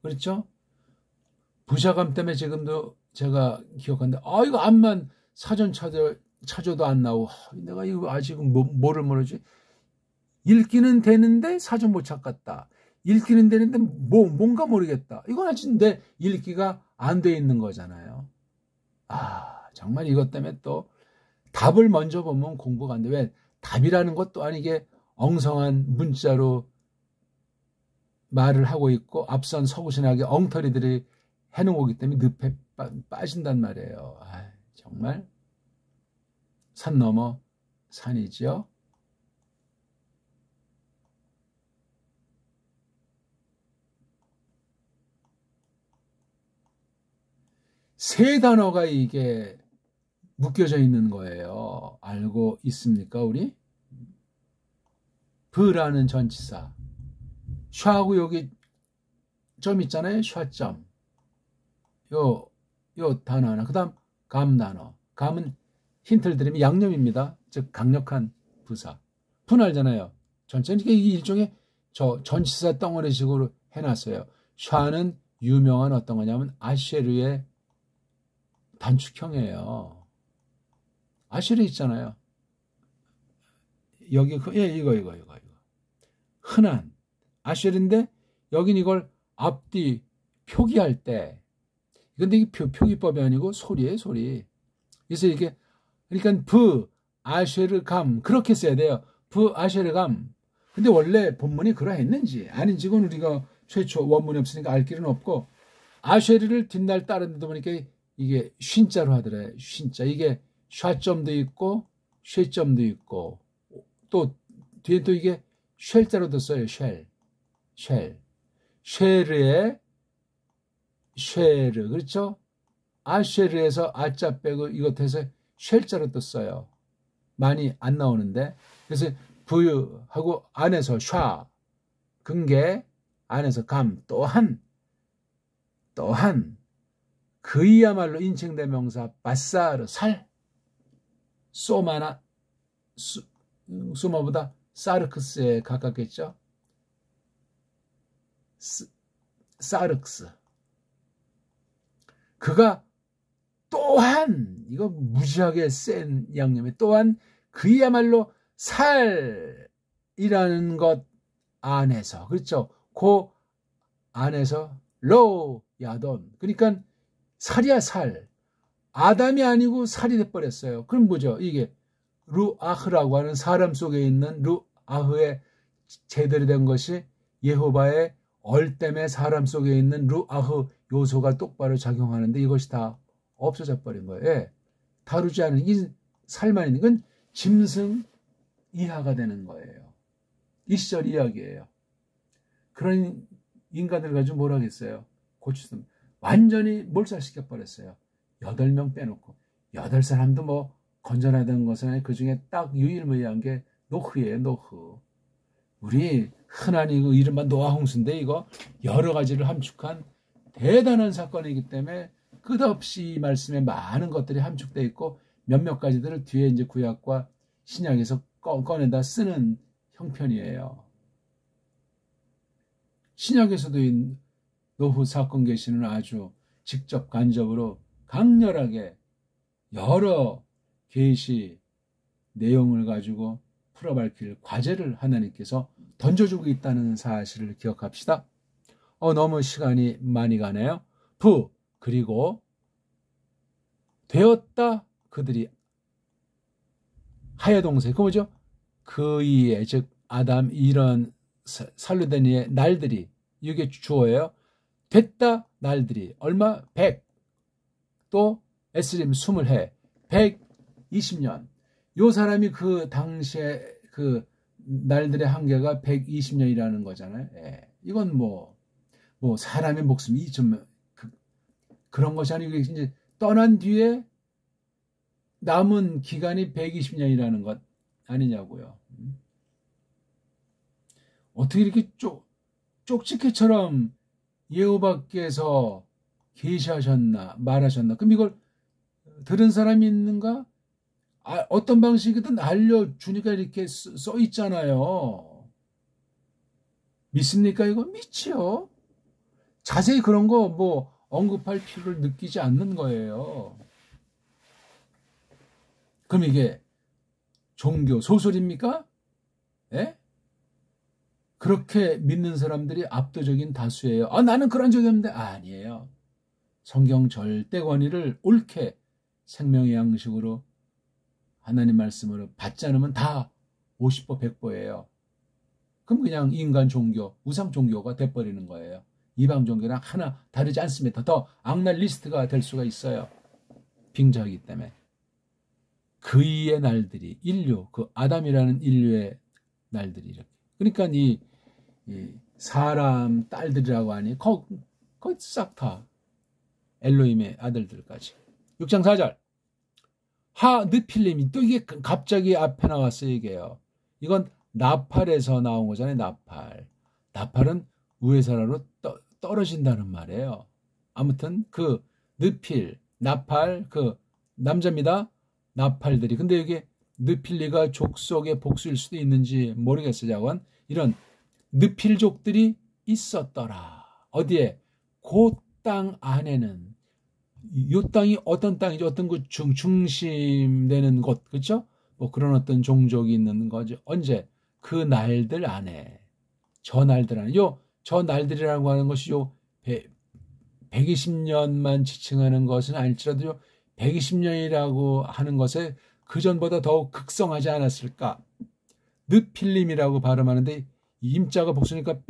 그렇죠? 부샤감 때문에 지금도 제가 기억하는데, 이거 암만 사전 찾아도 안 나오고, 내가 이거 아직은 뭐를 모르지? 읽기는 되는데 사전 못 찾겠다. 읽기는 되는데 뭔가 모르겠다. 이건 아직 내 읽기가 안 돼 있는 거잖아요. 정말 이것 때문에 또 답을 먼저 보면 공부가 안 돼. 왜? 답이라는 것도 아니게 엉성한 문자로 말을 하고 있고 앞선 서구신학의 엉터리들이 해놓은 거기 때문에 늪에 빠진단 말이에요. 정말 산 넘어 산이죠. 세 단어가 이게 묶여져 있는 거예요. 알고 있습니까, 우리? 브라는 전치사. 샤하고 여기 점 있잖아요. 샤점. 요 단어 하나. 그 다음 감 단어. 감은 힌트를 드리면 양념입니다. 즉 강력한 부사. 분할잖아요. 전체는 이게 일종의 전치사 덩어리식으로 해놨어요. 샤는 유명한 어떤 거냐면 아쉐르의 단축형이에요. 아쉐르 있잖아요. 여기 이거. 흔한 아쉐르인데 여긴 이걸 앞뒤 표기할 때 근데 이게 표기법이 아니고 소리예요, 소리. 그래서 이게 그러니까 아쉐르 감 그렇게 써야 돼요. 아쉐르 감. 근데 원래 본문이 그러했는지 아닌지 는 우리가 최초 원문이 없으니까 알 길은 없고 아쉐르를 뒷날 따른 데도 보니까 이게 쉰자로 하더래. 쉰자. 이게 샤점도 있고 쉐점도 있고 또 뒤에 또 이게 쉘자로도 써요. 쉘르의 쉐르. 그렇죠? 아쉐르에서 아자 빼고 이것 해서 쉘자로 또 써요. 많이 안 나오는데. 그래서 부하고 안에서 샤, 근계, 안에서 감, 또한 그이야말로 인칭대명사 바사르, 살, 소마나, 수마보다 사르크스에 가깝겠죠. 사르크스. 그가 또한, 이거 무지하게 센 양념에, 또한 그야말로 살이라는 것 안에서, 그렇죠. 그 안에서 로 야돈, 그러니까 살이야 살. 아담이 아니고 살이 돼버렸어요. 그럼 뭐죠? 이게 루아흐라고 하는 사람 속에 있는 루아흐의 제대로 된 것이 예호바의 얼땜의 사람 속에 있는 루아흐 요소가 똑바로 작용하는데 이것이 다 없어져 버린 거예요. 예. 다루지 않은 이 살만 있는 건 짐승 이하가 되는 거예요. 이 시절 이야기예요. 그런 인간들 가지고 뭘 하겠어요? 고추선 완전히 몰살시켜 버렸어요. 8명 빼놓고 8사람도 뭐 건전하던 것은 그 중에 딱 유일무이한 게 노흐예요. 노흐. 우리 흔한 이거 이른바 노아 홍수인데 이거 여러 가지를 함축한 대단한 사건이기 때문에 끝없이 이 말씀에 많은 것들이 함축되어 있고 몇몇 가지들을 뒤에 이제 구약과 신약에서 꺼내다 쓰는 형편이에요. 신약에서도 이 노후 사건 계시는 아주 직접 간접으로 강렬하게 여러 계시 내용을 가지고 풀어밝힐 과제를 하나님께서 던져주고 있다는 사실을 기억합시다. 너무 시간이 많이 가네요. 그리고 되었다 그들이 하여동생, 그 뭐죠? 그이의 즉 아담 이런 살로된 이의 날들이 이게 주어예요. 됐다 날들이 얼마? 100 또 에스림 20해 120년. 요 사람이 그 당시에 그 날들의 한계가 120년이라는 거잖아요. 예. 이건 뭐 사람의 목숨이 좀 그런 것이 아니고 이제 떠난 뒤에 남은 기간이 120년이라는 것 아니냐고요. 어떻게 이렇게 쪽지게처럼 예호밖에서 계시하셨나 말하셨나? 그럼 이걸 들은 사람이 있는가? 어떤 방식이든 알려주니까 이렇게 써 있잖아요. 믿습니까? 이거 믿지요. 자세히 그런 거 뭐 언급할 필요를 느끼지 않는 거예요. 그럼 이게 종교 소설입니까? 예? 그렇게 믿는 사람들이 압도적인 다수예요. 나는 그런 적이 없는데 아니에요. 성경 절대 권위를 옳게 생명의 양식으로 하나님 말씀으로 받지 않으면 다 50보 100보예요. 그럼 그냥 인간 종교, 우상 종교가 돼버리는 거예요. 이방 종교랑 하나 다르지 않습니다. 더 악랄 리스트가 될 수가 있어요. 빙자하기 때문에. 그이의 날들이 인류, 그 아담이라는 인류의 날들이 이렇게. 그러니까 이 사람 딸들이라고 하니 거의 싹 다 엘로힘의 아들들까지. 6장 4절. 느필림이 또 이게 갑자기 앞에 나왔어요. 이게요. 이건 나팔에서 나온 거잖아요. 나팔은 우에사라로 떨어진다는 말이에요. 아무튼 그 느필, 나팔, 그 남자입니다. 나팔들이. 근데 이게 느필리가 족속의 복수일 수도 있는지 모르겠어요. 자관. 이런 느필족들이 있었더라. 어디에? 그 땅 안에는. 이 땅이 어떤 땅이죠? 어떤 그 중심되는 곳, 그렇죠? 뭐 그런 어떤 종족이 있는 거죠. 언제? 그 날들 안에. 저 날들 안에. 저 날들이라고 하는 것이 120년만 지칭하는 것은 아닐지라도 120년이라고 하는 것에 그전보다 더욱 극성하지 않았을까? 느필림이라고 발음하는데 임자가 복수니까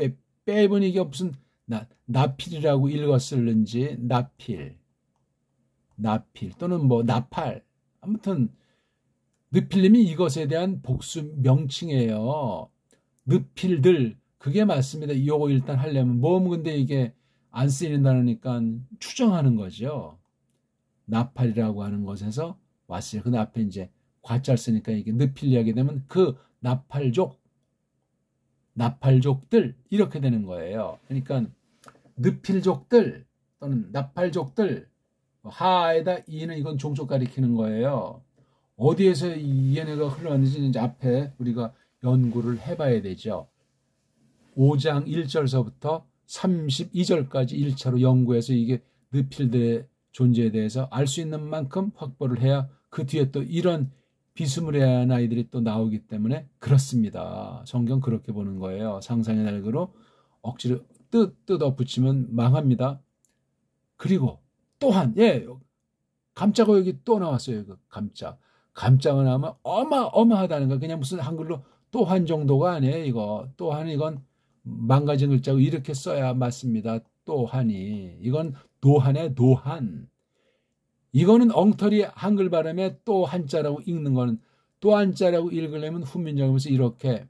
빼보니 이게 무슨 나필이라고 읽었을는지 나필 또는 뭐 나팔, 아무튼 느필림이 이것에 대한 복수 명칭이에요. 느필들, 그게 맞습니다. 이거 일단 하려면 근데 이게 안 쓰인다니까 추정하는 거죠. 나팔이라고 하는 것에서 왔어요. 그 앞에 이제 과자를 쓰니까 이게 느필리 하게 되면 그 나팔족들 이렇게 되는 거예요. 그러니까 느필족들 또는 나팔족들, 하에다 이는 이건 종족 가리키는 거예요. 어디에서 이 얘네가 흘러왔는지 이제 앞에 우리가 연구를 해봐야 되죠. 5장 1절서부터 32절까지 1차로 연구해서 이게 느필들의 존재에 대해서 알 수 있는 만큼 확보를 해야 그 뒤에 또 이런 비스무리한 아이들이 또 나오기 때문에 그렇습니다. 성경 그렇게 보는 거예요. 상상의 날개로 억지로 뜯어 붙이면 망합니다. 그리고 또한 감자가 여기 또 나왔어요. 그 감자가 나오면 어마어마하다는 거. 그냥 무슨 한글로 또한 정도가 아니에요. 이거 또한 이건 망가진 글자고 이렇게 써야 맞습니다. 또한이 이건 노한의 노한. 이거는 엉터리 한글 발음에 또 한자라고 읽는 거는 또 한자라고 읽으려면 훈민정음에서 이렇게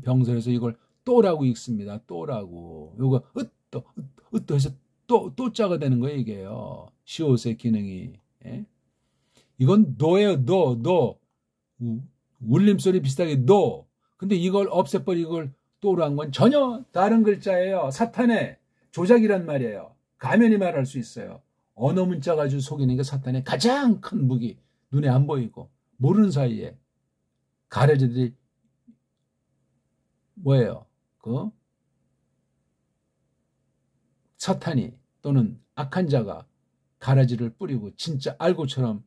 병설에서 이걸 또라고 읽습니다. 또라고. 요거 으또 해서 또자가 되는 거예요. 이게요. 시옷의 기능이. 예? 이건 노예요. 노. 울림소리 비슷하게 노. 근데 이걸 없애버리고 이걸 또로 한 건 전혀 다른 글자예요. 사탄의 조작이란 말이에요. 가면이 말할 수 있어요. 언어 문자 가지고 속이는 게 사탄의 가장 큰 무기. 눈에 안 보이고 모르는 사이에 가래자들이 뭐예요? 그 사탄이 또는 악한 자가 가라지를 뿌리고 진짜 알고처럼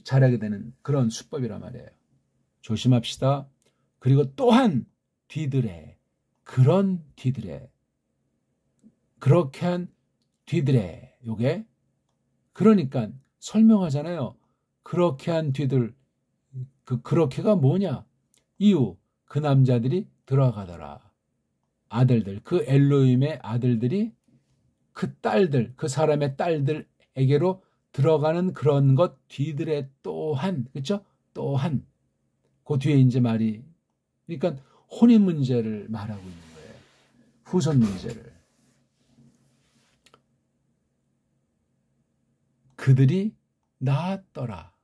자라게 되는 그런 수법이란 말이에요. 조심합시다. 그리고 또한 그렇게 한 뒤들에 요게 그러니까 설명하잖아요. 그렇게 한 뒤들 그렇게가 뭐냐? 이유 그 남자들이 들어가더라. 아들들 그 엘로힘의 아들들이 그 딸들 그 사람의 딸들에게로 들어가는 그런 것 뒤들에 또한 그렇죠? 또한 그 뒤에 이제 말이 그러니까 혼인 문제를 말하고 있는 거예요. 후손 문제를. 그들이 낳았더라.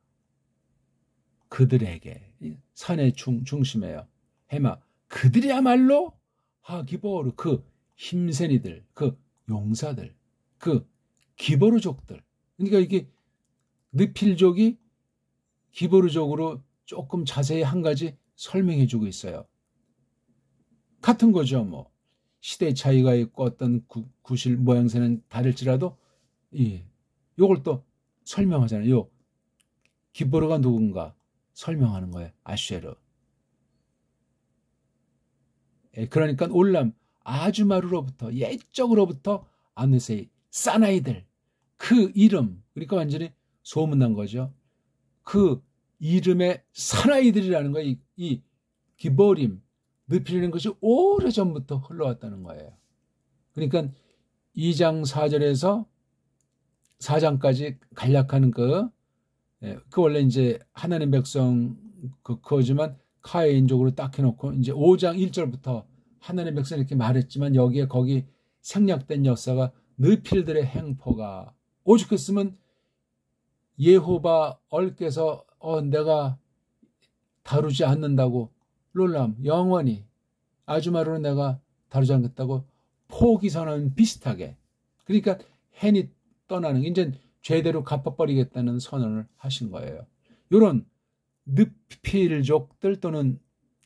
그들에게 산의 중심에요. 해마 그들이야말로 하기보르 그 힘센 이들 그 용사들 그 기보르족들. 그러니까 이게 느필족이 기보르족으로 조금 자세히 한 가지 설명해 주고 있어요. 같은 거죠. 뭐 시대 차이가 있고 어떤 구실 모양새는 다를지라도 요걸 또 설명하잖아요. 요 기보르가 누군가 설명하는 거예요. 아쉐르. 그러니까 올람 아주마루로부터 옛적으로부터 아느세이 사나이들 그 이름 그러니까 완전히 소문난 거죠. 그 이름의 사나이들이라는 거예요. 이 기보림 느필이라는 것이 오래전부터 흘러왔다는 거예요. 그러니까 2장 4절에서 4장까지 간략한 그 원래 이제 하나님 백성 그거지만 카인족으로 딱 해놓고 이제 5장 1절부터 하나님 백성 이렇게 말했지만 여기에 거기 생략된 역사가 느필들의 행포가 오죽했으면 예호바 얼께서 내가 다루지 않는다고 롤람 영원히 아주마루로 내가 다루지 않겠다고 포기 선언 비슷하게 그러니까 헨이 떠나는 이제 죄대로 갚아버리겠다는 선언을 하신 거예요. 이런 느필족들 또는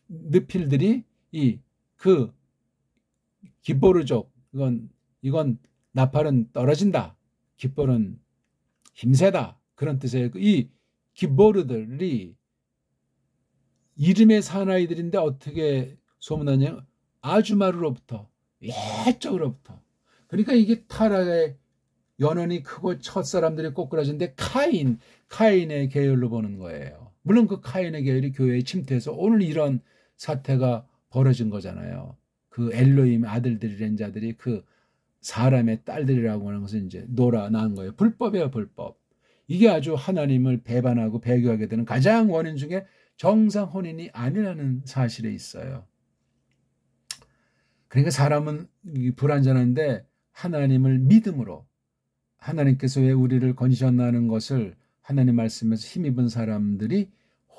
느필들이 그 기보르족 이건 나팔은 떨어진다. 깃볼은 힘세다. 그런 뜻의 이 기보르들이 이름의 사나이들인데 어떻게 소문나냐? 아주마루로부터 옛적으로부터. 그러니까 이게 타락의 연원이 크고 첫 사람들이 꼬꾸라진데 카인의 계열로 보는 거예요. 물론 그 카인의 계열이 교회에 침투해서 오늘 이런 사태가 벌어진 거잖아요. 그 엘로힘 아들들이란 자들이 그 사람의 딸들이라고 하는 것은 이제 놀아난 거예요. 불법이에요, 불법. 이게 아주 하나님을 배반하고 배교하게 되는 가장 원인 중에 정상 혼인이 아니라는 사실에 있어요. 그러니까 사람은 불완전한데 하나님을 믿음으로 하나님께서 왜 우리를 건지셨나는 것을 하나님 말씀에서 힘입은 사람들이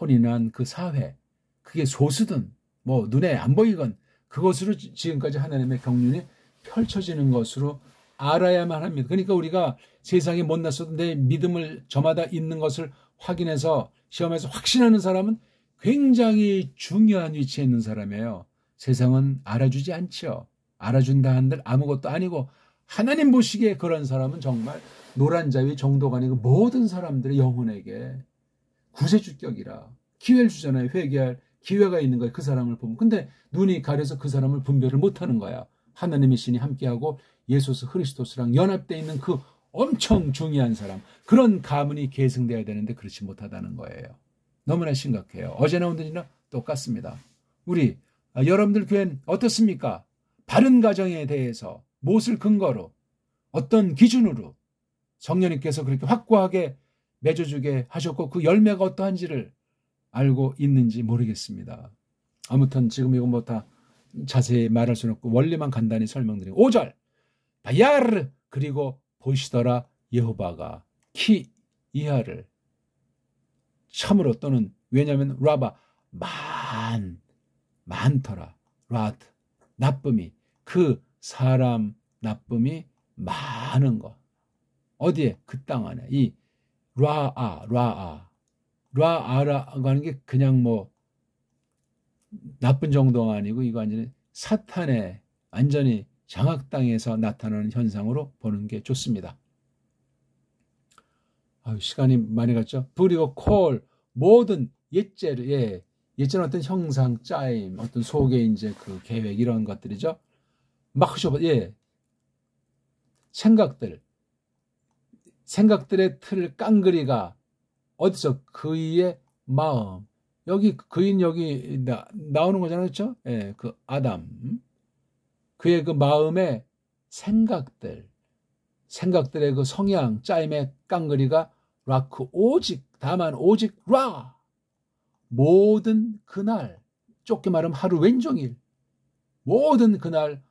혼인한 그 사회 그게 소수든 뭐 눈에 안 보이건 그것으로 지금까지 하나님의 경륜이 펼쳐지는 것으로 알아야만 합니다. 그러니까 우리가 세상에 못났어도 내 믿음을 저마다 있는 것을 확인해서 시험에서 확신하는 사람은 굉장히 중요한 위치에 있는 사람이에요. 세상은 알아주지 않죠. 알아준다 한들 아무것도 아니고 하나님 보시기에 그런 사람은 정말 노란자위 정도가 아니고 모든 사람들의 영혼에게 구세주격이라 기회를 주잖아요. 회개할 기회가 있는 거예요. 그 사람을 보면. 근데 눈이 가려서 그 사람을 분별을 못하는 거야. 하나님의 신이 함께하고 예수 그리스도스랑 연합되어 있는 그 엄청 중요한 사람. 그런 가문이 계승되어야 되는데 그렇지 못하다는 거예요. 너무나 심각해요. 어제나 오늘이나 똑같습니다. 우리 여러분들 교회는 어떻습니까? 바른 가정에 대해서 무엇을 근거로 어떤 기준으로 성령님께서 그렇게 확고하게 맺어주게 하셨고 그 열매가 어떠한지를 알고 있는지 모르겠습니다. 아무튼 지금 이거 뭐 다 자세히 말할 수는 없고 원리만 간단히 설명드리고 5절 바야르 그리고 보시더라 여호바가 키 이하를 참으로 또는 왜냐하면 라바 많더라 라드 나쁨이 그 사람 나쁨이 많은 것 어디에 그 땅 안에 이 라아라고 하는 게 그냥 뭐 나쁜 정도가 아니고 이거 완전히 사탄의 완전히 장악당에서 나타나는 현상으로 보는 게 좋습니다. 시간이 많이 갔죠. 그리고 콜 모든 옛죄는 어떤 형상, 짜임, 어떤 속에 이제 그 계획 이런 것들이죠. 막쇼 생각들의 틀 깡그리가 어디서 그의 마음 여기 그인 여기 나오는 거잖아요, 그렇죠? 예, 그 아담 그의 그 마음의 생각들의 그 성향 짜임의 깡그리가 라크 다만 오직 라 모든 그날 좁게 말하면 하루 왼종일 모든 그날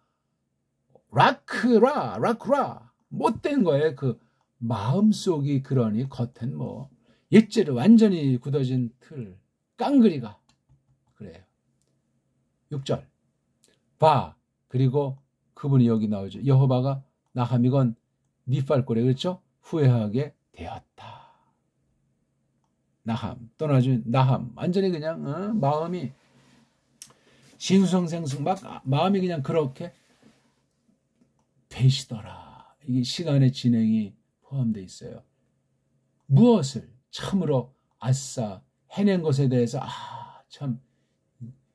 라크라 못된 거예요. 그 마음속이 그러니 겉엔 뭐 옛죄로 완전히 굳어진 틀 깡그리가 그래요. 6절 그리고 그분이 여기 나오죠. 여호바가 나함이건 니팔골에 그렇죠? 후회하게 되었다. 나함 떠나준 나함 완전히 그냥 마음이 진수성생승 막 마음이 그냥 그렇게 되시더라. 이게 시간의 진행이 포함되어 있어요. 무엇을 참으로 아싸 해낸 것에 대해서 참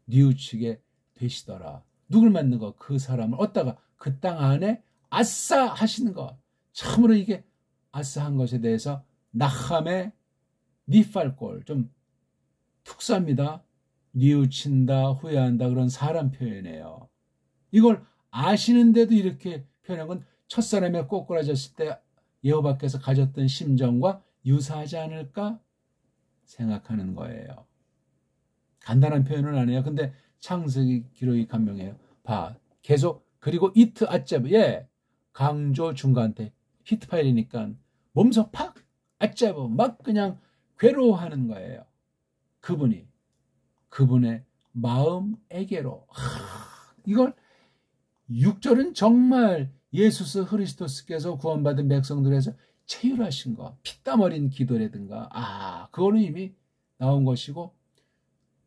뉘우치게 되시더라. 누굴 만든 거? 그 사람을 얻다가 그 땅 안에 아싸 하시는 것. 참으로 이게 아싸한 것에 대해서 나함의 니팔골 좀 특수합니다. 뉘우친다, 후회한다 그런 사람 표현이에요. 이걸 아시는데도 이렇게 표현한 건 첫사람에 꼬꾸라졌을 때 여호와께서 가졌던 심정과 유사하지 않을까 생각하는 거예요. 간단한 표현은 아니에요. 근데 창세기 기록이 감명해요. 계속 그리고 이트 아째브 강조 중간대 히트파일이니까 몸소 팍 아째브 막 그냥 괴로워하는 거예요. 그분의 마음에게로 이걸 6절은 정말 예수 그리스도께서 구원받은 백성들에서 체휼하신 것, 피땀 어린 기도라든가 그거는 이미 나온 것이고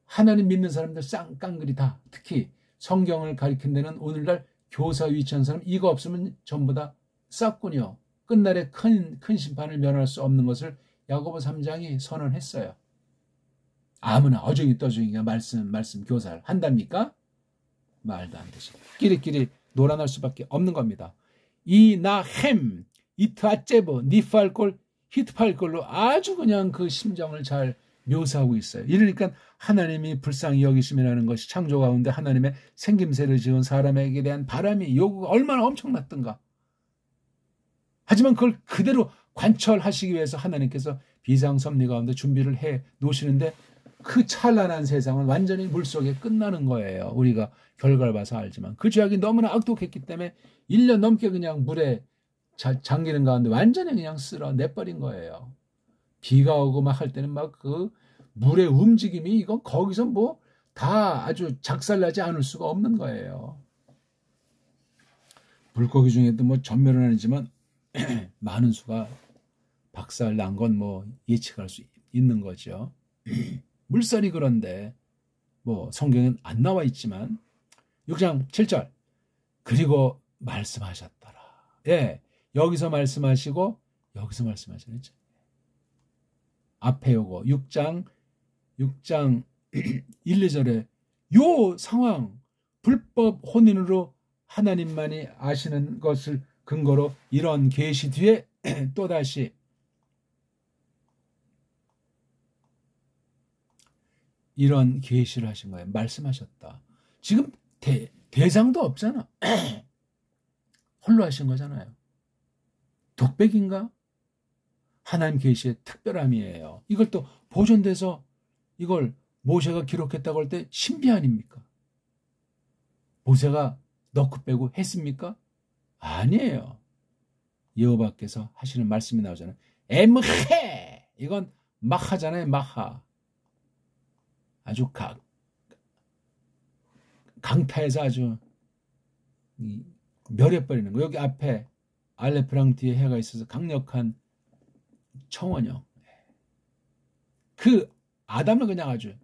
하나님 믿는 사람들 깡그리 다 특히 성경을 가리킨 데는 오늘날 교사 위치한 사람 이거 없으면 전부 다 싹군요. 끝날에 큰 심판을 면할 수 없는 것을 야고보 3장이 선언했어요. 아무나 어중이 떠중이가 말씀 교사를 한답니까? 말도 안 되지. 끼리끼리 놀아날 수밖에 없는 겁니다. 이 나햄 이트아째브 니팔골 히트팔골로 아주 그냥 그 심정을 잘 묘사하고 있어요. 이러니까 하나님이 불쌍히 여기심이라는 것이 창조 가운데 하나님의 생김새를 지은 사람에게 대한 바람이 요구가 얼마나 엄청났던가. 하지만 그걸 그대로 관철하시기 위해서 하나님께서 비상섭리 가운데 준비를 해 놓으시는데 그 찬란한 세상은 완전히 물속에 끝나는 거예요. 우리가 결과를 봐서 알지만 그 죄악이 너무나 악독했기 때문에 1년 넘게 그냥 물에 잠기는 가운데 완전히 그냥 쓸어내버린 거예요. 비가 오고 막 할 때는 막 그 물의 움직임이 이건 거기서 뭐 다 아주 작살나지 않을 수가 없는 거예요. 물고기 중에도 뭐 전멸은 아니지만 많은 수가 박살난 건 뭐 예측할 수 있는 거죠. 물살이 그런데 뭐 성경엔 안 나와 있지만 6장 7절 그리고 말씀하셨더라. 예, 여기서 말씀하시고 여기서 말씀하셨죠. 앞에 요거 6장 1, 2절에 요 상황 불법 혼인으로 하나님만이 아시는 것을 근거로 이런 계시 뒤에 또다시 이런 계시를 하신 거예요. 말씀하셨다. 지금 대상도 없잖아. 홀로 하신 거잖아요. 독백인가? 하나님 계시의 특별함이에요. 이걸 또 보존돼서 이걸 모세가 기록했다고 할 때 신비 아닙니까? 모세가 넣고 빼고 했습니까? 아니에요. 여호와께서 하시는 말씀이 나오잖아요. 엠해! 이건 마하잖아요. 마하. 아주 강타해서 아주 멸해버리는 거. 여기 앞에 알레프랑 뒤에 해가 있어서 강력한 청원형. 그 아담을 그냥 아주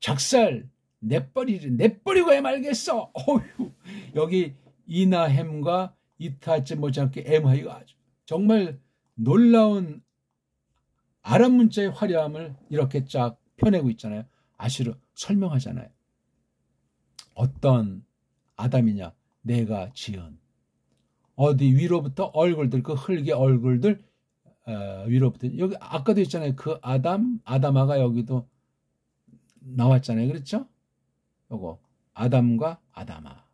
작살 내버리고 해 말겠어. 어휴, 여기 이나햄과 이타치 못지않게 엠하이가 아주 정말 놀라운 아람 문자의 화려함을 이렇게 쫙 펴내고 있잖아요. 아시로 설명하잖아요. 어떤 아담이냐? 내가 지은 어디 위로부터 얼굴들 그 흙의 얼굴들 위로부터 여기 아까도 있잖아요. 그 아담아가 여기도 나왔잖아요. 그렇죠? 요거 아담과 아담아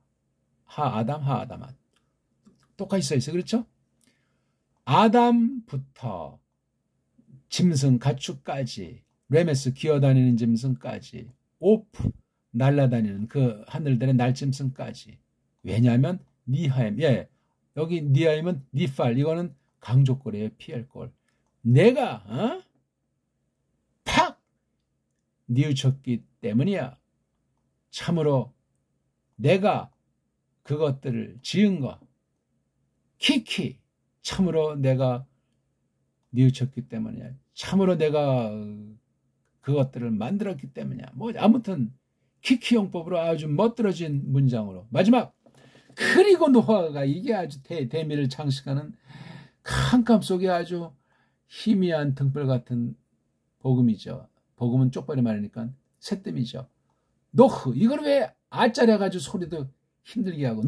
하아담아 똑같이 써 있어요. 그렇죠? 아담부터 짐승 가축까지 레메스 기어다니는 짐승까지 오프 날아다니는 그 하늘들의 날짐승까지. 왜냐하면 니하임, 여기 니하임은 니팔, 이거는 강조거리에 피할 걸. 내가 팍 뉘우쳤기 때문이야. 참으로 내가 그것들을 지은 거 키키 참으로 내가 뉘우쳤기 때문이야. 참으로 내가 그것들을 만들었기 때문이야. 뭐 아무튼 키키용법으로 아주 멋들어진 문장으로 마지막 그리고 노아가 이게 아주 대미를 장식하는 캄캄 속에 아주 희미한 등불 같은 복음이죠. 복음은 쪽발이 말하니까 새뜸이죠. 노흐 이걸 왜 아짜려가지고 소리도 힘들게 하고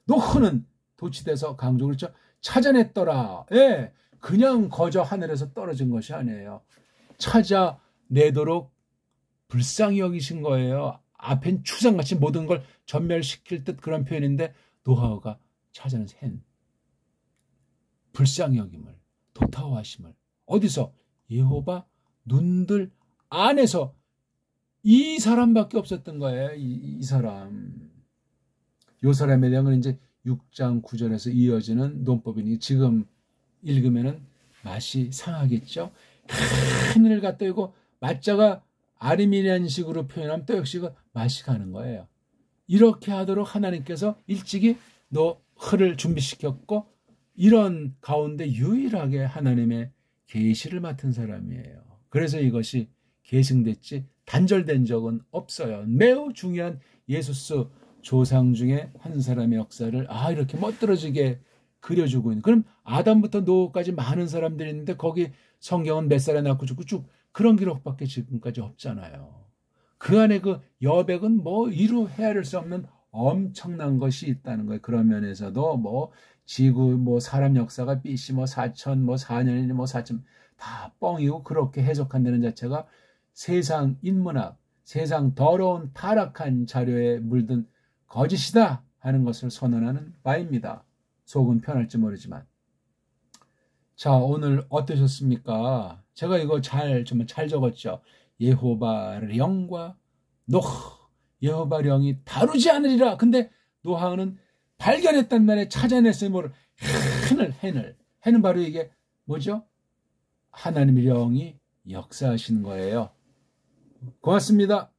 노흐는 도치돼서 강조 그렇죠. 찾아냈더라. 예, 그냥 거저 하늘에서 떨어진 것이 아니에요. 찾아내도록 불쌍히 여기신 거예요. 앞엔 추상같이 모든 걸 전멸시킬 듯 그런 표현인데 노아가 찾아낸 불쌍히 여김을 도타오하심을 어디서? 여호와 눈들 안에서. 이 사람밖에 없었던 거예요. 이 사람. 이 사람에 대한 건 이제 6장 9절에서 이어지는 논법이니 지금 읽으면은 맛이 상하겠죠. 하늘을 갖다 이고 맞자가 아르미니안 식으로 표현하면 또 역시 그 맛이 가는 거예요. 이렇게 하도록 하나님께서 일찍이 노흐를 준비시켰고 이런 가운데 유일하게 하나님의 계시를 맡은 사람이에요. 그래서 이것이 계승됐지 단절된 적은 없어요. 매우 중요한 예수스 조상 중에 한 사람의 역사를 이렇게 멋들어지게 그려주고 있는. 그럼 아담부터 노까지 많은 사람들이 있는데 거기 성경은 몇 살에 낳고 죽고 쭉 그런 기록밖에 지금까지 없잖아요. 그 안에 그 여백은 뭐 이루 헤아릴 수 없는 엄청난 것이 있다는 거예요. 그런 면에서도 뭐 지구 뭐 사람 역사가 BC 뭐 4천 뭐 4년이니 뭐 4천 다 뻥이고 그렇게 해석한다는 자체가 세상 인문학, 세상 더러운 타락한 자료에 물든 거짓이다 하는 것을 선언하는 바입니다. 속은 편할지 모르지만. 자, 오늘 어떠셨습니까? 제가 이거 정말 잘 적었죠. 여호와의 영과 노흐, 여호와의 영이 다루지 않으리라. 근데 노아는 발견했단 말에 찾아냈어요. 뭐를 해는 바로 이게 뭐죠? 하나님의 영이 역사하시는 거예요. 고맙습니다.